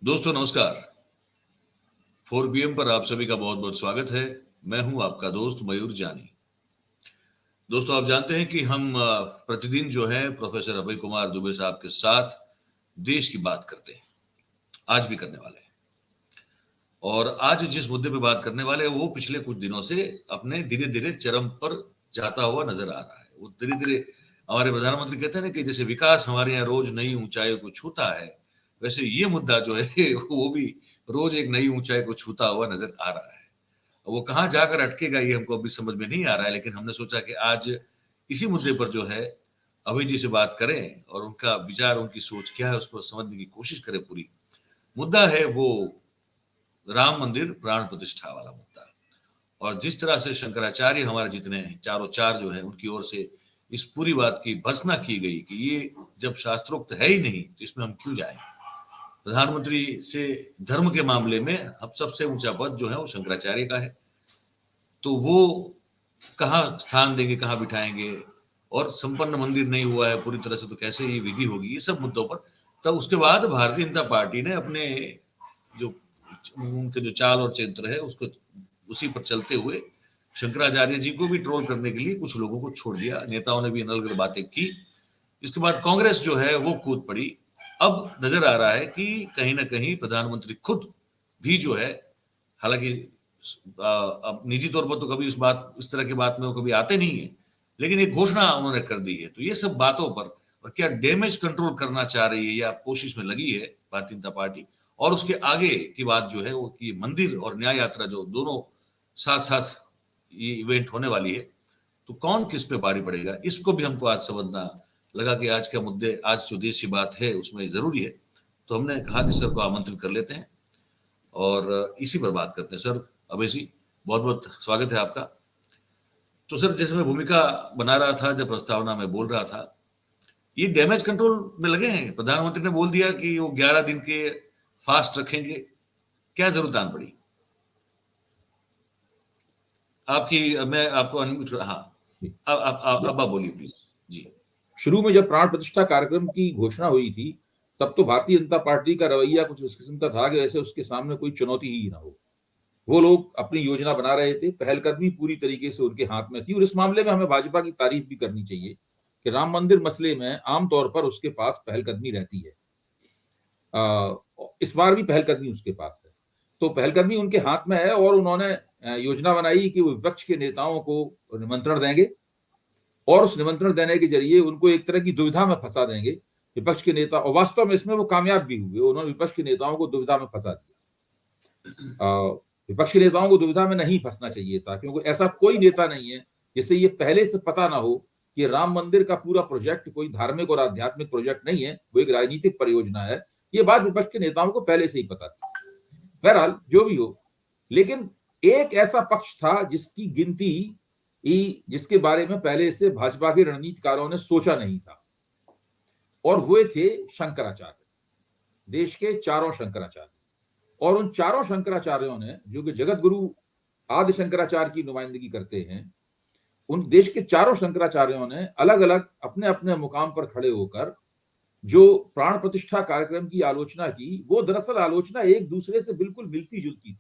दोस्तों नमस्कार। 4 PM पर आप सभी का बहुत बहुत स्वागत है। मैं हूं आपका दोस्त मयूर जानी। दोस्तों आप जानते हैं कि हम प्रतिदिन जो है प्रोफेसर अभय कुमार दुबे साहब के साथ देश की बात करते हैं। आज भी करने वाले हैं। और आज जिस मुद्दे पे बात करने वाले हैं वो पिछले कुछ दिनों से अपने धीरे धीरे चरम पर जाता हुआ नजर आ रहा है। वो धीरे धीरे हमारे प्रधानमंत्री कहते हैं ना कि जैसे विकास हमारे यहाँ रोज नई ऊंचाइयों को छूता है, वैसे ये मुद्दा जो है वो भी रोज एक नई ऊंचाई को छूता हुआ नजर आ रहा है। वो कहाँ जाकर अटकेगा ये हमको अभी समझ में नहीं आ रहा है, लेकिन हमने सोचा कि आज इसी मुद्दे पर जो है अभय जी से बात करें और उनका विचार, उनकी सोच क्या है उसको समझने की कोशिश करें। पूरी मुद्दा है वो राम मंदिर प्राण प्रतिष्ठा वाला मुद्दा। और जिस तरह से शंकराचार्य हमारे जितने हैं, चारों चार जो है उनकी ओर से इस पूरी बात की भर्त्सना की गई कि ये जब शास्त्रोक्त है ही नहीं तो इसमें हम क्यों जाएं। प्रधानमंत्री से धर्म के मामले में अब सबसे ऊंचा पद जो है वो शंकराचार्य का है, तो वो कहाँ स्थान देंगे, कहाँ बिठाएंगे, और संपन्न मंदिर नहीं हुआ है पूरी तरह से तो कैसे ये विधि होगी, ये सब मुद्दों पर। तब उसके बाद भारतीय जनता पार्टी ने अपने जो उनके जो चाल और चरित्र है उसको उसी पर चलते हुए शंकराचार्य जी को भी ट्रोल करने के लिए कुछ लोगों को छोड़ दिया। नेताओं ने भी अलग अलग बातें की। इसके बाद कांग्रेस जो है वो कूद पड़ी। अब नजर आ रहा है कि कहीं ना कहीं प्रधानमंत्री खुद भी जो है, हालांकि अब निजी तौर पर तो कभी इस तरह की बात में वो कभी आते नहीं है, लेकिन एक घोषणा उन्होंने कर दी है। तो ये सब बातों पर और क्या डैमेज कंट्रोल करना चाह रही है या कोशिश में लगी है भारतीय जनता पार्टी, और उसके आगे की बात जो है वो कि मंदिर और न्याय यात्रा जो दोनों साथ साथ ये इवेंट होने वाली है, तो कौन किस पे भारी पड़ेगा, इसको भी हमको आज समझना लगा कि आज के मुद्दे, आज जो देश की बात है उसमें जरूरी है। तो हमने कहा कि सर को आमंत्रित कर लेते हैं और इसी पर बात करते हैं। सर अभय जी, बहुत बहुत स्वागत है आपका। तो सर जैसे मैं भूमिका बना रहा था, जब प्रस्तावना में बोल रहा था, ये डैमेज कंट्रोल में लगे हैं। प्रधानमंत्री ने बोल दिया कि वो 11 दिन के फास्ट रखेंगे, क्या जरूरत आन पड़ी आपकी? मैं आपको अनम्यूट, हाँ अब आप बोलिए प्लीज जी। शुरू में जब प्राण प्रतिष्ठा कार्यक्रम की घोषणा हुई थी तब तो भारतीय जनता पार्टी का रवैया कुछ इस किस्म का था कि ऐसे उसके सामने कोई चुनौती ही ना हो। वो लोग अपनी योजना बना रहे थे, पहलकदमी पूरी तरीके से उनके हाथ में थी। और इस मामले में हमें भाजपा की तारीफ भी करनी चाहिए कि राम मंदिर मसले में आमतौर पर उसके पास पहलकदमी रहती है। इस बार भी पहलकदमी उसके पास है, तो पहलकदमी उनके हाथ में है। और उन्होंने योजना बनाई कि वो विपक्ष के नेताओं को निमंत्रण देंगे और उस निमंत्रण देने के जरिए उनको एक तरह की दुविधा में फंसा देंगे विपक्ष के नेता। और वास्तव में इसमें वो कामयाब भी हुए, उन्होंने विपक्ष के नेताओं को दुविधा में फंसा दिया। विपक्ष के नेताओं को दुविधा में नहीं फंसना चाहिए था, क्योंकि ऐसा कोई नेता नहीं है जिसे ये पहले से पता ना हो कि राम मंदिर का पूरा प्रोजेक्ट कोई धार्मिक और आध्यात्मिक प्रोजेक्ट नहीं है, वो एक राजनीतिक परियोजना है। ये बात विपक्ष के नेताओं को पहले से ही पता थी। बहरहाल जो भी हो, लेकिन एक ऐसा पक्ष था जिसकी गिनती जिसके बारे में पहले से भाजपा के रणनीतिकारों ने सोचा नहीं था, और वो थे शंकराचार्य, देश के चारों शंकराचार्य। और उन चारों शंकराचार्यों ने, जो कि जगत गुरु आदि शंकराचार्य की नुमाइंदगी करते हैं, उन देश के चारों शंकराचार्यों ने अलग अलग अपने अपने मुकाम पर खड़े होकर जो प्राण प्रतिष्ठा कार्यक्रम की आलोचना की, वो दरअसल आलोचना एक दूसरे से बिल्कुल मिलती जुलती थी।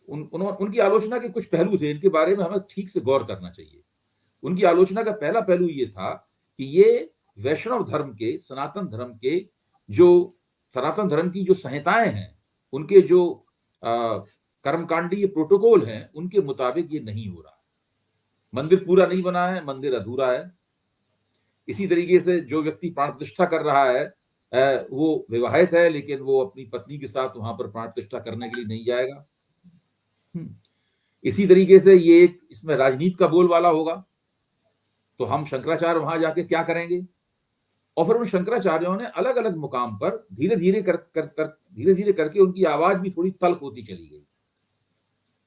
उनकी आलोचना के कुछ पहलू थे, इनके बारे में हमें ठीक से गौर करना चाहिए। उनकी आलोचना का पहला पहलू ये था कि ये वैष्णव धर्म के, सनातन धर्म के, जो सनातन धर्म की जो संहिताएं हैं, उनके जो कर्मकांडीय प्रोटोकॉल हैं, उनके मुताबिक ये नहीं हो रहा। मंदिर पूरा नहीं बना है, मंदिर अधूरा है। इसी तरीके से जो व्यक्ति प्राण प्रतिष्ठा कर रहा है वो विवाहित है, लेकिन वो अपनी पत्नी के साथ वहां पर प्राण प्रतिष्ठा करने के लिए नहीं जाएगा। इसी तरीके से ये एक इसमें राजनीति का बोलबाला होगा, तो हम शंकराचार्य वहां जाके क्या करेंगे। और फिर उन शंकराचार्यों ने अलग अलग मुकाम पर धीरे धीरे करके उनकी आवाज भी थोड़ी तल्ख होती चली गई।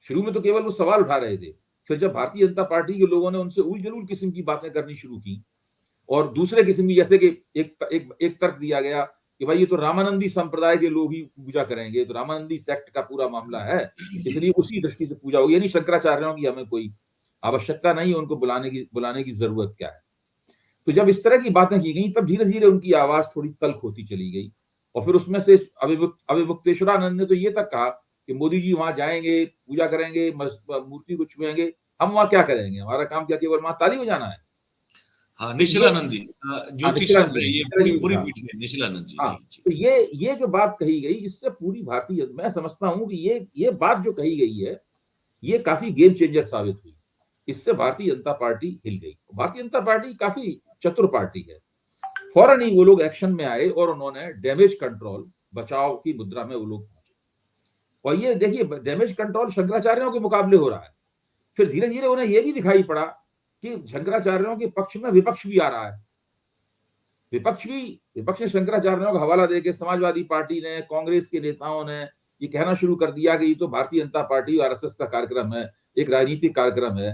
शुरू में तो केवल वो सवाल उठा रहे थे, फिर जब भारतीय जनता पार्टी के लोगों ने उनसे उल जलूल किस्म की बातें करनी शुरू की, और दूसरे किस्म की, जैसे कि एक तर्क दिया गया कि भाई ये तो रामानंदी संप्रदाय के लोग ही पूजा करेंगे, तो रामानंदी सेक्ट का पूरा मामला है, इसलिए उसी दृष्टि से पूजा होगी, यानी शंकराचार्यों की हमें कोई आवश्यकता नहीं है, उनको बुलाने की जरूरत क्या है। तो जब इस तरह की बातें की गई, तब धीरे धीरे उनकी आवाज थोड़ी तल्ख होती चली गई। और फिर उसमें से अविमुक्तेश्वरानंद ने तो ये तक कहा कि मोदी जी वहां जाएंगे, पूजा करेंगे, मूर्ति को छुएंगे, हम वहां क्या करेंगे, हमारा काम क्या केवल वहां ताली बजाना है। हाँ, तो ये निशिलानंद जी, ज्योतिष निशिकानंद शब्द है जी, ये, निशिकानंद जी, पूरी हाँ पीठ में निशिलानंद जी, हाँ। जी जी। तो ये जो बात कही गई, इससे पूरी भारतीय, मैं समझता हूं कि ये बात जो कही गई है, ये काफी गेम चेंजर साबित हुई। इससे भारतीय जनता पार्टी हिल गई। भारतीय जनता पार्टी काफी चतुर पार्टी है। फौरन ही वो लोग एक्शन में आए और उन्होंने डैमेज कंट्रोल, बचाव की मुद्रा में वो लोग पहुंचे। और ये देखिए, डैमेज कंट्रोल शंकराचार्यों के मुकाबले हो रहा है। फिर धीरे धीरे उन्हें यह भी दिखाई पड़ा कि शंकराचार्यों के पक्ष में विपक्ष भी आ रहा है। विपक्ष ने शंकराचार्यों का हवाला देकर समाजवादी पार्टी ने, कांग्रेस के नेताओं ने ये कहना शुरू कर दिया कि ये तो भारतीय जनता पार्टी और आरएसएस का कार्यक्रम है, एक राजनीतिक कार्यक्रम है।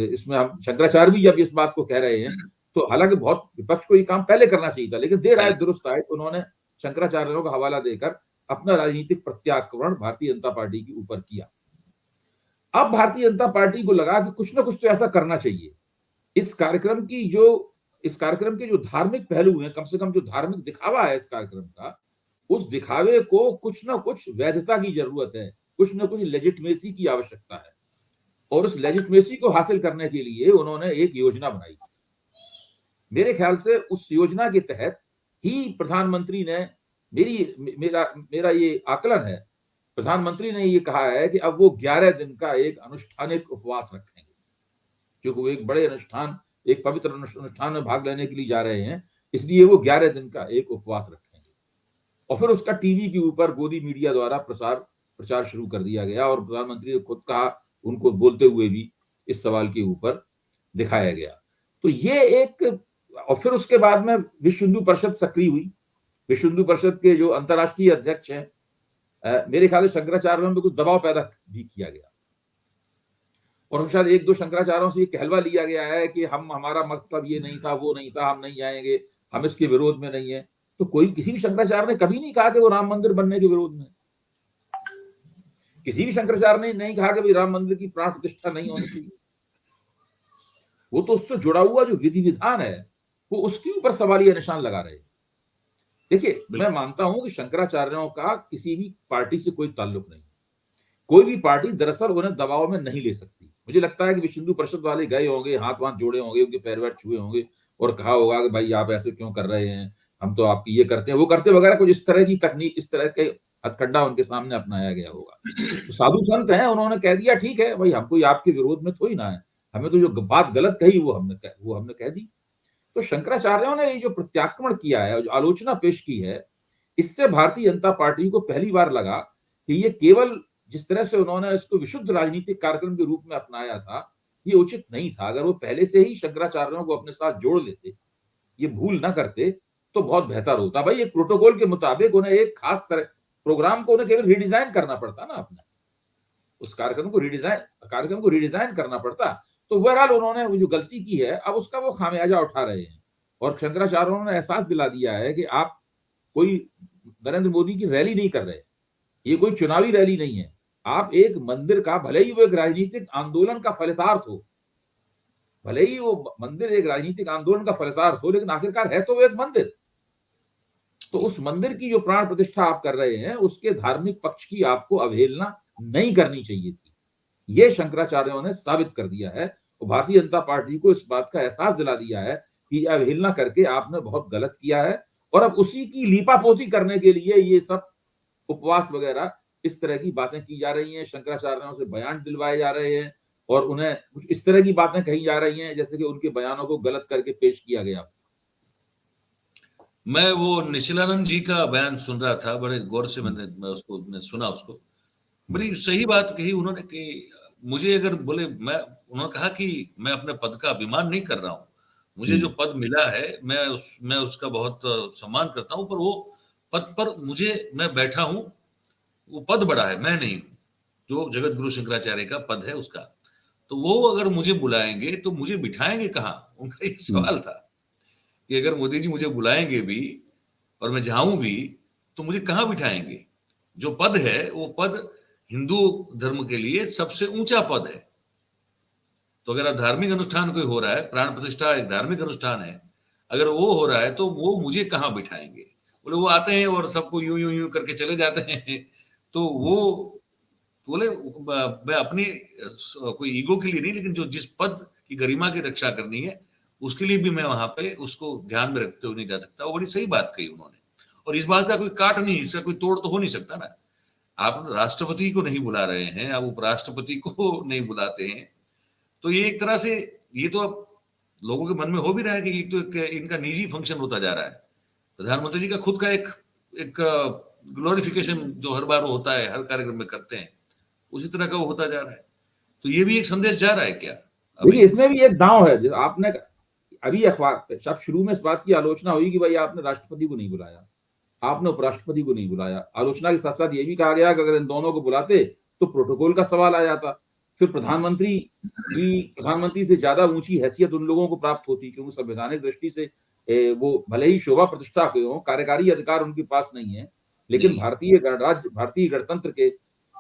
इसमें हम शंकराचार्य भी जब इस बात को कह रहे हैं, तो हालांकि बहुत विपक्ष को ये काम पहले करना चाहिए था, लेकिन देर आए दुरुस्त आए, तो उन्होंने शंकराचार्यों का हवाला देकर अपना राजनीतिक प्रत्याक्रमण भारतीय जनता पार्टी के ऊपर किया। अब भारतीय जनता पार्टी को लगा कि कुछ ना कुछ तो ऐसा करना चाहिए। इस कार्यक्रम के जो धार्मिक पहलू हैं, कम से कम जो धार्मिक दिखावा है इस कार्यक्रम का, उस दिखावे को कुछ ना कुछ वैधता की जरूरत है, कुछ ना कुछ लेजिटिमेसी की आवश्यकता है। और उस लेजिटिमेसी को हासिल करने के लिए उन्होंने एक योजना बनाई। मेरे ख्याल से उस योजना के तहत ही प्रधानमंत्री ने, मेरा ये आकलन है, प्रधानमंत्री ने ये कहा है कि अब वो 11 दिन का एक अनुष्ठानिक उपवास रखेंगे, क्योंकि वो एक बड़े अनुष्ठान, एक पवित्र अनुष्ठान में भाग लेने के लिए जा रहे हैं, इसलिए वो 11 दिन का एक उपवास रखेंगे। और फिर उसका टीवी के ऊपर गोदी मीडिया द्वारा प्रचार शुरू कर दिया गया, और प्रधानमंत्री ने खुद कहा, उनको बोलते हुए भी इस सवाल के ऊपर दिखाया गया। तो ये एक, और फिर उसके बाद में विश्व हिंदू परिषद सक्रिय हुई। विश्व हिंदू परिषद के जो अंतर्राष्ट्रीय अध्यक्ष हैं, मेरे ख्याल से शंकराचार्यों में कुछ दबाव पैदा भी किया गया, और शायद एक दो शंकराचार्यों से ये कहलवा लिया गया है कि हमारा मतलब ये नहीं था, वो नहीं था, हम नहीं आएंगे, हम इसके विरोध में नहीं है। तो किसी भी शंकराचार्य ने कभी नहीं कहा कि वो राम मंदिर बनने के विरोध में। किसी भी शंकराचार्य ने नहीं कहा कि भाई राम मंदिर की प्राण प्रतिष्ठा नहीं होनी चाहिए। वो तो उससे जुड़ा हुआ जो विधि विधान है, वो उसके ऊपर सवालिया निशान लगा रहे हैं। देखिए, मैं मानता हूं कि शंकराचार्यों का किसी भी पार्टी से कोई ताल्लुक नहीं। कोई भी पार्टी दरअसल उन्हें दबाव में नहीं ले सकती। मुझे लगता है कि विश्व हिंदू परिषद वाले गए होंगे, हाथ जोड़े होंगे, उनके पैर वैर छुए होंगे और कहा होगा कि भाई आप ऐसे क्यों कर रहे हैं, हम तो आपकी ये करते हैं, वो करते वगैरह, कुछ इस तरह की तकनीक, इस तरह के हथकंडा उनके सामने अपनाया गया होगा। तो साधु संत हैं, उन्होंने कह दिया ठीक है भाई, हम कोई आपके विरोध में थोड़ी ना है, हमें तो जो बात गलत कही वो हमने कह दी। तो शंकराचार्यों ने ये जो प्रत्याक्रमण किया है, जो आलोचना पेश की है, इससे भारतीय जनता पार्टी को पहली बार लगा कि ये केवल जिस तरह से उन्होंने इसको विशुद्ध राजनीतिक कार्यक्रम के रूप में अपनाया था, ये उचित नहीं था। अगर वो पहले से ही शंकराचार्यों को अपने साथ जोड़ लेते, ये भूल ना करते, तो बहुत बेहतर होता। भाई, एक प्रोटोकॉल के मुताबिक उन्हें एक खास तरह प्रोग्राम को उन्हें केवल रिडिजाइन करना पड़ता ना, अपना उस कार्यक्रम को रिडिजाइन करना पड़ता। तो ओवरऑल उन्होंने वो जो गलती की है, अब उसका वो खामियाजा उठा रहे हैं। और शंकराचार्यों ने एहसास दिला दिया है कि आप कोई नरेंद्र मोदी की रैली नहीं कर रहे, ये कोई चुनावी रैली नहीं है। आप एक मंदिर का, भले ही वो एक राजनीतिक आंदोलन का फलितार्थ हो, भले ही वो मंदिर एक राजनीतिक आंदोलन का फलितार्थ हो, लेकिन आखिरकार है तो वो एक मंदिर। तो उस मंदिर की जो प्राण प्रतिष्ठा आप कर रहे हैं, उसके धार्मिक पक्ष की आपको अवहेलना नहीं करनी चाहिए थी। ये शंकराचार्यों ने साबित कर दिया है, और भारतीय जनता पार्टी को इस बात का एहसास दिला दिया है कि अवहेलना करके आपने बहुत गलत किया है। और अब उसी की लीपापोती करने के लिए ये सब उपवास वगैरह, इस तरह की बातें की जा रही हैं, शंकराचार्यों से बयान दिलवाए जा रहे हैं, और उन्हें कुछ इस तरह की बातें कही जा रही हैं जैसे कि उनके बयानों को गलत करके पेश किया गया। मैं वो निशिलानंद जी का बयान सुन रहा था, बड़े गौर से मैंने सुना उसको। बड़ी सही बात कही उन्होंने कि मुझे अगर बोले, उन्होंने कहा कि मैं अपने पद का अभिमान नहीं कर रहा हूँ, मुझे जो पद मिला है मैं उसका बहुत सम्मान करता हूँ, पर वो पद पर मैं बैठा हूँ, वो पद बड़ा है, मैं नहीं हूँ। जो जगत गुरु शंकराचार्य का पद है उसका, तो वो अगर मुझे बुलाएंगे तो मुझे बिठाएंगे कहाँ, उनका एक सवाल था कि अगर मोदी जी मुझे बुलाएंगे भी और मैं जाऊं भी, तो मुझे कहाँ बिठाएंगे। जो पद है वो पद हिंदू धर्म के लिए सबसे ऊंचा पद है। तो अगर धार्मिक अनुष्ठान कोई हो रहा है, प्राण प्रतिष्ठा एक धार्मिक अनुष्ठान है, अगर वो हो रहा है तो वो मुझे कहाँ बिठाएंगे। बोले वो आते हैं और सबको यूं यूं यूं करके चले जाते हैं। तो वो बोले मैं अपनी कोई ईगो के लिए नहीं, लेकिन जो जिस पद की गरिमा की रक्षा करनी है उसके लिए भी मैं वहां पे उसको ध्यान में रखते हुए नहीं जा सकता। वो बड़ी सही बात कही उन्होंने, और इस बात का कोई काट नहीं, इसका कोई तोड़ तो हो नहीं सकता ना। आप राष्ट्रपति को नहीं बुला रहे हैं, आप उपराष्ट्रपति को नहीं बुलाते हैं, तो ये एक तरह से ये तो अब लोगों के मन में हो भी रहा है कि ये तो इनका निजी फंक्शन होता जा रहा है। प्रधानमंत्री जी का खुद का एक एक ग्लोरिफिकेशन जो हर बार होता है, हर कार्यक्रम में करते हैं, उसी तरह का वो होता जा रहा है। तो ये भी एक संदेश जा रहा है क्या अभी? देखिए इसमें भी एक दांव है, जो आपने अभी अखबार सब शुरू में इस बात की आलोचना हुई कि भाई आपने राष्ट्रपति को नहीं बुलाया, आपने उपराष्ट्रपति को नहीं बुलाया। आलोचना के साथ साथ ये भी कहा गया कि अगर इन दोनों को बुलाते तो प्रोटोकॉल का सवाल आ जाता, फिर प्रधानमंत्री से ज्यादा ऊंची हैसियत उन लोगों को प्राप्त होती, क्योंकि संवैधानिक दृष्टि से वो भले ही शोभा प्रतिष्ठा के हों, कार्यकारी अधिकार उनके पास नहीं है, लेकिन नहीं, भारतीय गणतंत्र के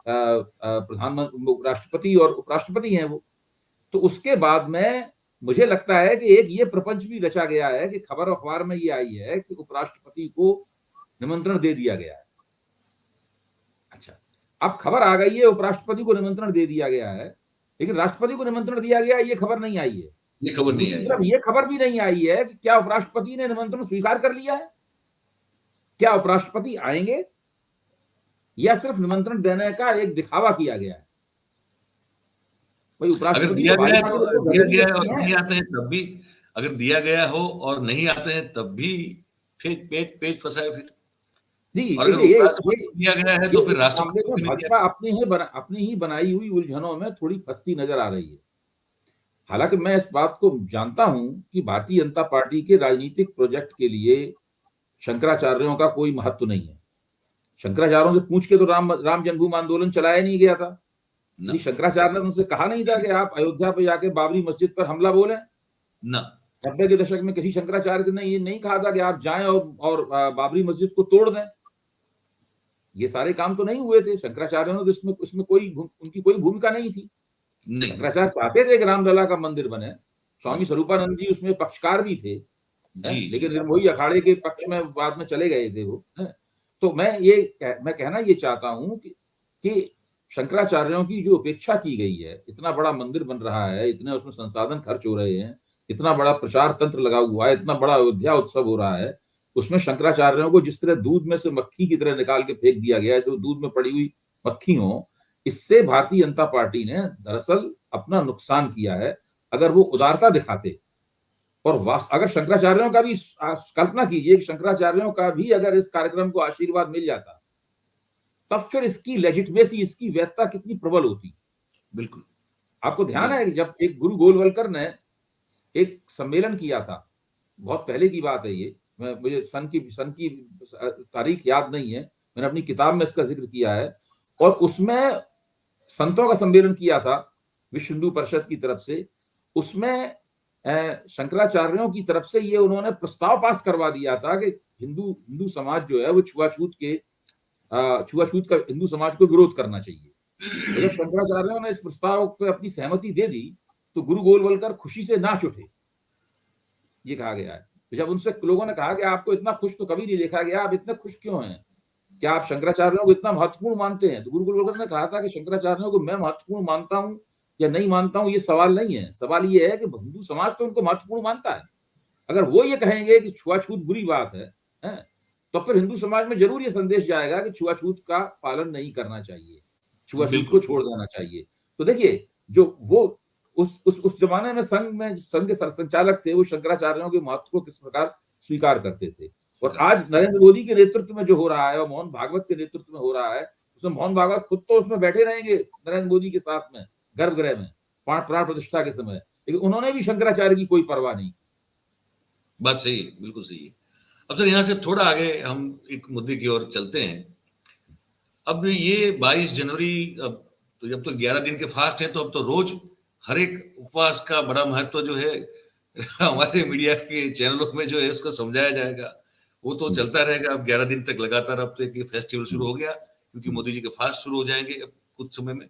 प्रधानमंत्री, राष्ट्रपति और उपराष्ट्रपति हैं वो। तो उसके बाद में मुझे लगता है कि एक ये प्रपंच भी रचा गया है कि खबर अखबार में ये आई है कि उपराष्ट्रपति को निमंत्रण दे दिया गया है। अच्छा, अब खबर आ गई है उपराष्ट्रपति को निमंत्रण दे दिया गया है, लेकिन राष्ट्रपति को निमंत्रण दिया गया है ये खबर नहीं आई है। ये खबर नहीं दूसरी आई तरफ है। ये खबर भी नहीं आई है कि क्या उपराष्ट्रपति ने निमंत्रण स्वीकार कर लिया है, क्या उपराष्ट्रपति आएंगे, या सिर्फ निमंत्रण देने का एक दिखावा किया गया है। भाई अगर उपराष्ट्रपति दिया तो गया भारी है भारी तो लोग दिया गजब गया है और व्यक्ति हैं। नहीं आते हैं तब भी, अगर दिया गया हो और नहीं आते हैं तब भी फिर पेच पेच फंसा है फिर। जी और अगर देखिए उपराष्ट्रपति को दिया गया है ये तो फिर इस मामले राष्ट्रपति को में भी नहीं दिया। भाजपा अपनी ही बनाई हुई उलझनों में थोड़ी फंसती नजर आ रही है। हालांकि मैं इस बात को जानता हूं कि भारतीय जनता पार्टी के राजनीतिक प्रोजेक्ट के लिए शंकराचार्यों का कोई महत्व नहीं है। शंकराचार्यों से पूछ के तो राम जन्मभूमि आंदोलन चलाया नहीं गया था। ना किसी शंकराचार्य ने उनसे कहा नहीं था कि आप अयोध्या पे जाके बाबरी मस्जिद पर हमला बोले। ना 90 के दशक में किसी शंकराचार्य ने ये नहीं कहा था कि आप जाएं और बाबरी मस्जिद को तोड़ दें। ये सारे काम तो नहीं हुए थे। शंकराचार्यों ने तो इसमें उनकी कोई भूमिका नहीं थी। नहीं। शंकराचार्य चाहते थे कि रामलला का मंदिर बने, स्वामी स्वरूपानंद जी उसमें पक्षकार भी थे, जी जी। लेकिन वही अखाड़े के पक्ष में बाद में चले गए थे वो, है? तो मैं कहना ये चाहता हूं कि शंकराचार्यों की जो उपेक्षा की गई है, इतना बड़ा मंदिर बन रहा है, इतने उसमें संसाधन खर्च हो रहे हैं, इतना बड़ा प्रचार तंत्र लगा हुआ है, इतना बड़ा अयोध्या उत्सव हो रहा है, उसमें शंकराचार्यों को जिस तरह दूध में से मक्खी की तरह निकाल के फेंक दिया गया है, वो दूध में पड़ी हुई मक्खी हो, इससे भारतीय जनता पार्टी ने दरअसल अपना नुकसान किया है। अगर वो उदारता दिखाते और अगर शंकराचार्यों का भी कल्पना कीजिए कि शंकराचार्यों का भी अगर इस कार्यक्रम को आशीर्वाद मिल जाता, तब फिर इसकी लेजिटिमेसी, इसकी वैधता कितनी प्रबल होती। बिल्कुल। आपको ध्यान है कि जब एक गुरु गोलवलकर ने एक सम्मेलन किया था, बहुत पहले की बात है ये, मुझे सन की तारीख याद नहीं है, मैंने अपनी किताब में इसका जिक्र किया है, और उसमें संतों का सम्मेलन किया था विश्व हिंदू परिषद की तरफ से। उसमें शंकराचार्यों की तरफ से ये उन्होंने प्रस्ताव पास करवा दिया था कि हिंदू समाज जो है वो छुआछूत का हिंदू समाज को विरोध करना चाहिए। तो जब शंकराचार्यों ने इस प्रस्ताव पर अपनी सहमति दे दी तो गुरु गोलवलकर खुशी से नाच उठे, ये कहा गया है। तो जब उनसे लोगों ने कहा कि आपको इतना खुश तो कभी नहीं देखा गया, आप इतने खुश क्यों हैं, क्या आप शंकराचार्यों को इतना महत्वपूर्ण मानते हैं? तो गुरु गोलवलकर ने कहा था कि शंकराचार्यों को मैं महत्वपूर्ण मानता हूं या नहीं मानता हूं, ये सवाल नहीं है। सवाल ये है कि हिंदू समाज तो उनको महत्वपूर्ण मानता है। अगर वो ये कहेंगे कि छुआछूत बुरी बात है, तो फिर हिंदू समाज में जरूर ये संदेश जाएगा कि छुआछूत का पालन नहीं करना चाहिए, छुआछूत को छोड़ देना चाहिए। तो देखिए, जो वो उस जमाने में संघ के संचालक थे, वो शंकराचार्यों के महत्व को किस प्रकार स्वीकार करते थे। और आज नरेंद्र मोदी के नेतृत्व में जो हो रहा है और मोहन भागवत के नेतृत्व में हो रहा है, उसमें मोहन भागवत खुद तो उसमें बैठे रहेंगे नरेंद्र मोदी के साथ में गर्भगृह में प्राण प्रतिष्ठा के समय, लेकिन उन्होंने भी शंकराचार्य की कोई परवाह नहीं। बात सही है, बिल्कुल सही है। अब सर यहाँ से थोड़ा आगे हम एक मुद्दे की ओर चलते हैं। अब ये 22 जनवरी, अब तो जब तो 11 दिन के फास्ट है, तो अब तो रोज हर एक उपवास का बड़ा महत्व जो है हमारे मीडिया के चैनलों में जो है उसको समझाया जाएगा। वो तो चलता रहेगा अब 11 दिन तक लगातार। अब तो एक फेस्टिवल शुरू हो गया क्योंकि मोदी जी के फास्ट शुरू हो जाएंगे अब कुछ समय में।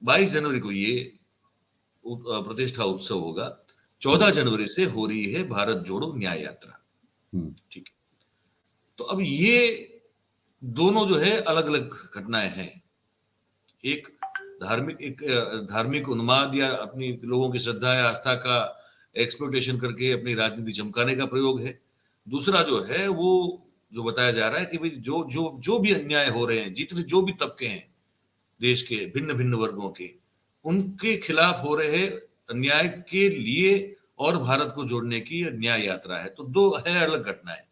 22 जनवरी को ये प्रतिष्ठा उत्सव होगा। 14 जनवरी से हो रही है भारत जोड़ो न्याय यात्रा। ठीक है। तो अब ये दोनों जो है अलग अलग घटनाएं हैं। एक धार्मिक उन्माद या अपनी लोगों की श्रद्धा या आस्था का एक्सप्लोटेशन करके अपनी राजनीति चमकाने का प्रयोग है। दूसरा जो है वो जो बताया जा रहा है कि भाई जो भी अन्याय हो रहे हैं, जितने जो भी तबके हैं देश के भिन्न भिन्न वर्गों के, उनके खिलाफ हो रहे अन्याय के लिए और भारत को जोड़ने की न्याय यात्रा है। तो दो है अलग घटनाएं,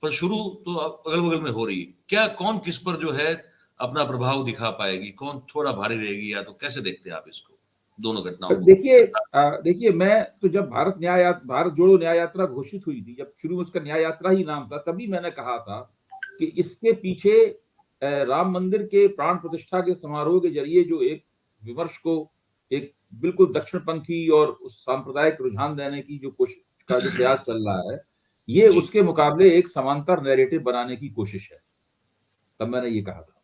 पर शुरू तो अगल बगल में हो रही है। क्या कौन किस पर जो है अपना प्रभाव दिखा पाएगी, कौन थोड़ा भारी रहेगी, या तो कैसे देखते हैं आप इसको, दोनों घटनाओं को? देखिए मैं तो जब भारत जोड़ो न्याय यात्रा घोषित हुई थी, जब शुरू में उसका न्याय यात्रा ही नाम था, तभी मैंने कहा था कि इसके पीछे राम मंदिर के प्राण प्रतिष्ठा के समारोह के जरिए जो एक विमर्श को एक बिल्कुल दक्षिणपंथी और उस सांप्रदायिक रुझान देने की जो कोशिश का जो प्रयास चल रहा है, ये उसके मुकाबले एक समांतर नैरेटिव बनाने की कोशिश है। तब मैंने ये कहा था।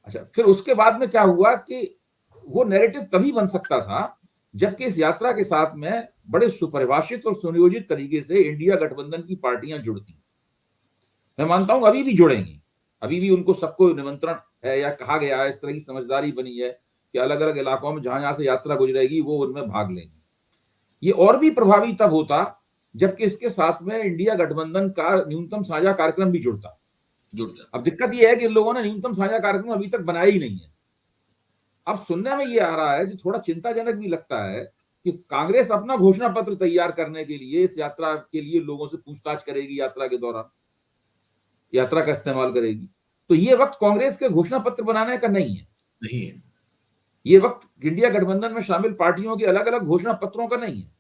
अच्छा, फिर उसके बाद में क्या हुआ कि वो नैरेटिव तभी बन सकता था जबकि इस यात्रा के साथ में बड़े सुपरिभाषित और सुनियोजित तरीके से इंडिया गठबंधन की पार्टियां जुड़ती। मैं मानता हूं अभी भी जुड़ेंगी, अभी भी उनको सबको निमंत्रण है या कहा गया है, इस तरह की समझदारी बनी है कि अलग अलग इलाकों में जहां जहां से यात्रा गुजरेगी वो उनमें भाग लेंगे। ये और भी प्रभावी तब होता जबकि इसके साथ में इंडिया गठबंधन का न्यूनतम साझा कार्यक्रम भी जुड़ता। अब दिक्कत यह है कि इन लोगों ने न्यूनतम साझा कार्यक्रम अभी तक बनाया ही नहीं है। अब सुनने में ये आ रहा है, जो थोड़ा चिंताजनक भी लगता है, कि कांग्रेस अपना घोषणा पत्र तैयार करने के लिए इस यात्रा के लिए लोगों से पूछताछ करेगी, यात्रा के दौरान यात्रा का इस्तेमाल करेगी। तो ये वक्त कांग्रेस के घोषणा पत्र बनाने का नहीं है। ये वक्त इंडिया गठबंधन में शामिल पार्टियों के अलग अलग घोषणा पत्रों का नहीं है।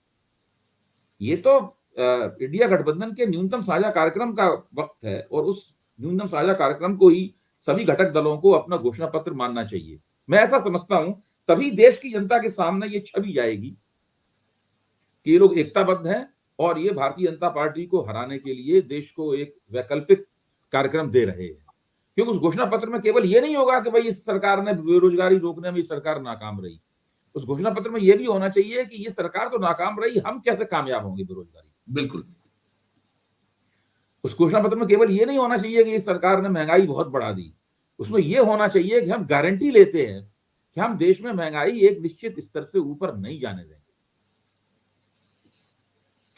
ये तो इंडिया गठबंधन के न्यूनतम साझा कार्यक्रम का वक्त है और उस न्यूनतम साझा कार्यक्रम को ही सभी घटक दलों को अपना घोषणा पत्र मानना चाहिए। मैं ऐसा समझता हूं, तभी देश की जनता के सामने ये छवि जाएगी कि ये लोग एकताबद्ध हैं और ये भारतीय जनता पार्टी को हराने के लिए देश को एक वैकल्पिक कार्यक्रम दे रहे हैं। क्योंकि उस घोषणा पत्र में केवल ये नहीं होगा कि भाई इस सरकार ने बेरोजगारी रोकने में सरकार नाकाम रही। उस घोषणा पत्र में यह भी होना चाहिए कि ये सरकार तो नाकाम रही, हम कैसे कामयाब होंगे बेरोजगारी। बिल्कुल। उस घोषणा पत्र में केवल ये नहीं होना चाहिए कि इस सरकार ने महंगाई बहुत बढ़ा दी। उसमें यह होना चाहिए कि हम गारंटी लेते हैं कि हम देश में महंगाई एक निश्चित स्तर से ऊपर नहीं जाने देंगे।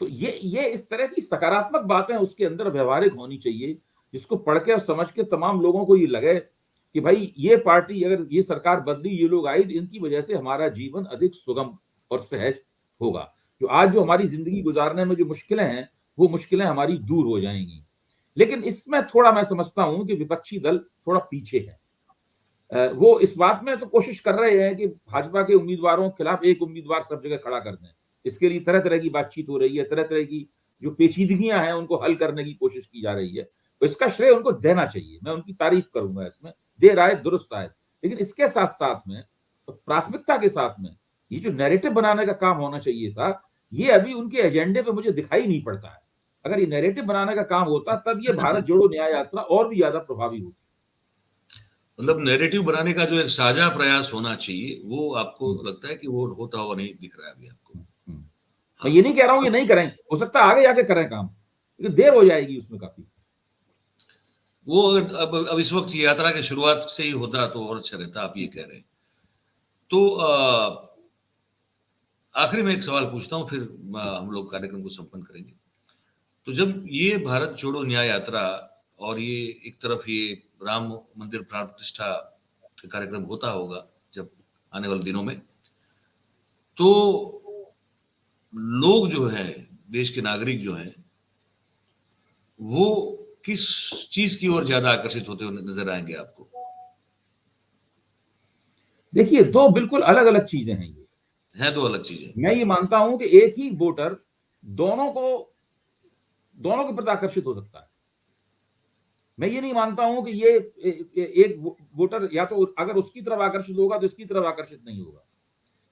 तो ये इस तरह की सकारात्मक बातें उसके अंदर व्यवहारिक होनी चाहिए, जिसको पढ़ के और समझ के तमाम लोगों को ये लगे कि भाई ये पार्टी, अगर ये सरकार बदली, ये लोग आई, इनकी वजह से हमारा जीवन अधिक सुगम और सहज होगा। जो आज जो हमारी जिंदगी गुजारने में जो मुश्किलें हैं, वो मुश्किलें हमारी दूर हो जाएंगी। लेकिन इसमें थोड़ा मैं समझता हूं कि विपक्षी दल थोड़ा पीछे है। वो इस बात में तो कोशिश कर रहे हैं कि भाजपा के उम्मीदवारों के खिलाफ एक उम्मीदवार सब जगह खड़ा कर दें। इसके लिए तरह तरह की बातचीत हो रही है, तरह तरह की जो पेचीदगियां हैं उनको हल करने की कोशिश की जा रही है। तो इसका श्रेय उनको देना चाहिए, मैं उनकी तारीफ करूंगा, इसमें देर आए दुरुस्त आए। लेकिन इसके साथ साथ में तो प्राथमिकता के साथ में ये जो नैरेटिव बनाने का काम होना चाहिए था, ये अभी उनके एजेंडे पे मुझे दिखाई नहीं पड़ता है। अगर ये नैरेटिव बनाने का काम होता तब ये भारत जोड़ो न्याय यात्रा और भी ज्यादा प्रभावी होती। मतलब नैरेटिव बनाने का जो एक साझा प्रयास होना चाहिए, वो आपको लगता है कि वो होता हुआ नहीं दिख रहा है अभी आपको? मैं ये नहीं कह रहा हूं ये नहीं करें, हो सकता है आगे जाके करें काम, लेकिन देर हो जाएगी उसमें काफी। वो अगर अब इस वक्त यात्रा की शुरुआत से ही होता तो और अच्छा रहता, आप ये कह रहे हैं। तो आखिरी में एक सवाल पूछता हूं, फिर हम लोग कार्यक्रम को संपन्न करेंगे। तो जब ये भारत जोड़ो न्याय यात्रा और ये एक तरफ ये राम मंदिर प्राण प्रतिष्ठा कार्यक्रम होता होगा जब आने वाले दिनों में, तो लोग जो है, देश के नागरिक जो हैं, वो किस चीज की ओर ज्यादा आकर्षित होते हुए नजर आएंगे आपको? देखिए, दो बिल्कुल अलग अलग चीजें हैं। ये है दो अलग चीजें। मैं ये मानता हूं कि एक ही वोटर दोनों के प्रति आकर्षित हो सकता है। मैं ये नहीं मानता हूं कि ये एक वोटर या तो अगर उसकी तरफ आकर्षित होगा तो इसकी तरफ आकर्षित नहीं होगा।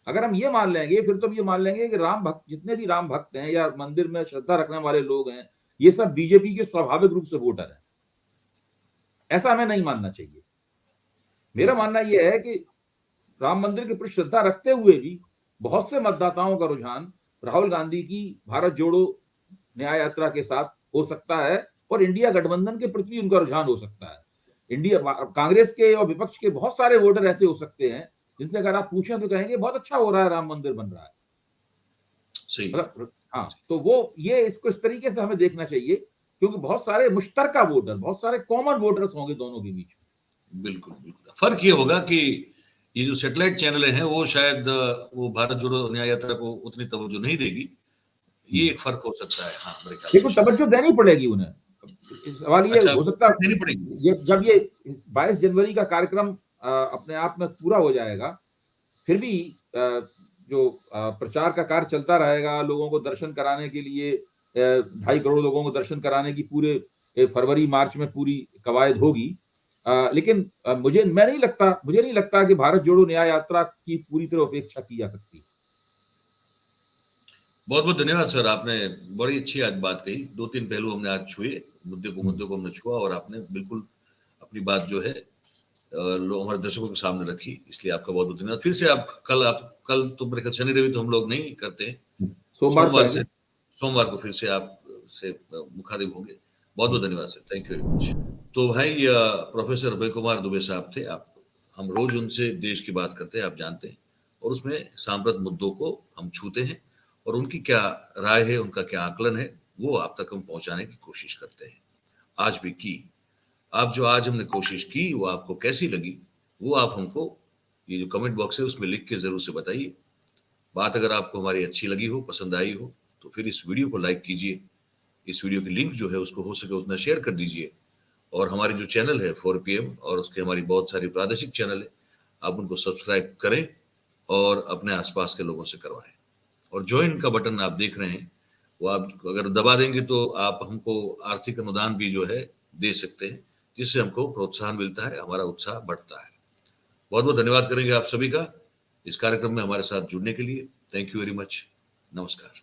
अगर हम ये मान लेंगे, फिर तो हम ये मान लेंगे कि राम भक्त, जितने भी राम भक्त हैं या मंदिर में श्रद्धा रखने वाले लोग हैं, ये सब बीजेपी के स्वाभाविक रूप से वोटर हैं। ऐसा हमें नहीं मानना चाहिए। मेरा मानना यह है कि राम मंदिर के प्रति श्रद्धा रखते हुए भी बहुत से मतदाताओं का रुझान राहुल गांधी की भारत जोड़ो न्याय यात्रा के साथ हो सकता है और इंडिया गठबंधन के प्रति उनका रुझान हो सकता है। इंडिया कांग्रेस के और विपक्ष के बहुत सारे वोटर ऐसे हो सकते हैं जिनसे अगर आप पूछें तो कहेंगे बहुत अच्छा हो रहा है, राम मंदिर बन रहा है। सही। मतलब हाँ, तो वो ये इसको इस तरीके से हमें देखना चाहिए, क्योंकि बहुत सारे मुश्तरका वोटर, बहुत सारे कॉमन वोटर्स होंगे दोनों के बीच। बिल्कुल, बिल्कुल। फ़र्क ये होगा कि ये जो सैटेलाइट चैनलें हैं, वो शायद वो भारत जोड़ो न्याय यात्रा को उतनी तवज्जो नहीं देगी। ये एक फ़र्क हो सकता है, हाँ, मेरे ख्याल से देखो, शायद। तवज्जो देनी पड़ेगी उन्हें। सवाल ये अच्छा, हो वो सकता देनी है, पड़ेगी। जब ये 22 जनवरी का कार्यक्रम अपने आप में पूरा हो जाएगा, फिर भी जो प्रचार का कार्य चलता रहेगा, लोगों को दर्शन कराने के लिए 2.5 करोड़ लोगों को दर्शन कराने की पूरे फरवरी मार्च में पूरी कवायद होगी। लेकिन मुझे नहीं लगता कि भारत जोड़ो न्याय यात्रा की पूरी तरह उपेक्षा की जा सकती। बहुत-बहुत धन्यवाद सर, आपने बड़ी अच्छी आज बात कही। 2-3 पहलू हमने आज छुए, मुद्दे को हमने छुआ और आपने बिल्कुल अपनी बात जो है हमारे दर्शकों के सामने रखी, इसलिए आपका बहुत-बहुत धन्यवाद। फिर से कल तो मेरे ख्याल शनि-रवि तो हम लोग नहीं करते हैं। सोमवार को आएंगे। सोमवार को फिर से आप से मुखातिब होंगे। बहुत-बहुत धन्यवाद sir, thank you very much. तो भाई प्रोफेसर अभय कुमार दुबे साहब थे। आप हम रोज उनसे देश की बात करते हैं, आप जानते हैं, और उसमें सांप्रत मुद्दों को हम छूते हैं और उनकी क्या राय है, उनका क्या आकलन है, वो आप तक हम पहुंचाने की कोशिश करते हैं। आज भी की। आप जो आज हमने कोशिश की, वो आपको कैसी लगी, वो आप हमको ये जो कमेंट बॉक्स है उसमें लिख के ज़रूर से बताइए। बात अगर आपको हमारी अच्छी लगी हो, पसंद आई हो, तो फिर इस वीडियो को लाइक कीजिए। इस वीडियो की लिंक जो है उसको हो सके उतना शेयर कर दीजिए और हमारे जो चैनल है 4 पीएम और उसके हमारी बहुत सारी प्रादेशिक चैनल है, आप उनको सब्सक्राइब करें और अपने आसपास के लोगों से करवाएं। और जॉइन का बटन आप देख रहे हैं, वो आप अगर दबा देंगे तो आप हमको आर्थिक अनुदान भी जो है दे सकते हैं, जिससे हमको प्रोत्साहन मिलता है, हमारा उत्साह बढ़ता है। बहुत-बहुत धन्यवाद करेंगे आप सभी का इस कार्यक्रम में हमारे साथ जुड़ने के लिए। Thank you very much. नमस्कार।